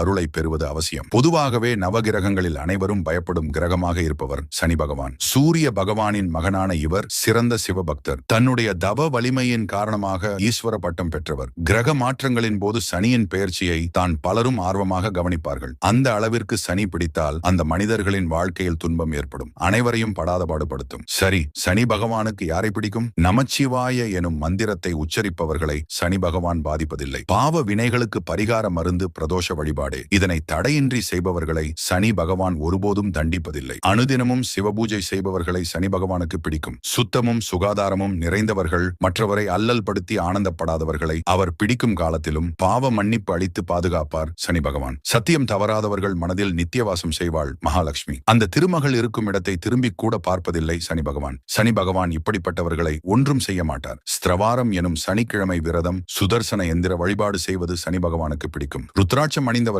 அருளை பெறுவது அவசியம். பொதுவாகவே நவகிரகங்களில் அனைவரும் பயப்படும் கிரகமாக இருப்பவர் சனி பகவான். சூரிய பகவானின் மகனான இவர் சிறந்த சிவபக்தர். தன்னுடைய தவ வலிமையின் காரணமாக ஈஸ்வர பட்டம் பெற்றவர். கிரக மாற்றங்களின் போது சனியின் பெயர்ச்சியை தான் பலரும் ஆர்வமாக கவனிப்பார்கள். அந்த அளவிற்கு சனி பிடித்தால் அந்த மனிதர்களின் வாழ்க்கையில் துன்பம் ஏற்படும். அனைவரையும் படாத பாடுபடுத்தும். சரி, சனி பகவானுக்கு யாரை பிடிக்கும்? நமச்சிவாய எனும் மந்திரத்தை உச்சரிப்பவர்களை சனி பகவான் பாதிப்பதில்லை. பாவ வினைகளுக்கு பரிகார மருந்து பிரதோஷ வழிபாடு. இதனை தடையின்றி செய்பவர்களை சனி பகவான் ஒருபோதும் தண்டிப்பதில்லை. அனுதினமும் சிவபூஜை செய்பவர்களை சனி பகவானுக்கு பிடிக்கும். சுத்தமும் சுகாதாரமும் நிறைந்தவர்கள், மற்றவரை அல்லல் படுத்தி ஆனந்தப்படாதவர்களை அவர் பிடிக்கும் காலத்திலும் பாவ மன்னிப்பு அளித்து பாதுகாப்பார் சனி பகவான். சத்தியம் தவறாதவர்கள் மனதில் நித்தியவாசம் செய்வாள் மகாலட்சுமி. அந்த திருமகள் இருக்கும் இடத்தை திரும்பி கூட பார்ப்பதில்லை சனி பகவான். சனி பகவான் இப்படிப்பட்டவர்களை ஒன்றும் செய்ய மாட்டார். ஸ்திரவாரம் எனும் சனிக்கிழமை விரதம், சுதர்சன எந்திர வழிபாடு செய்வது சனி பகவானுக்கு பிடிக்கும். ருத்ராட்சம் அணிந்தவர்களை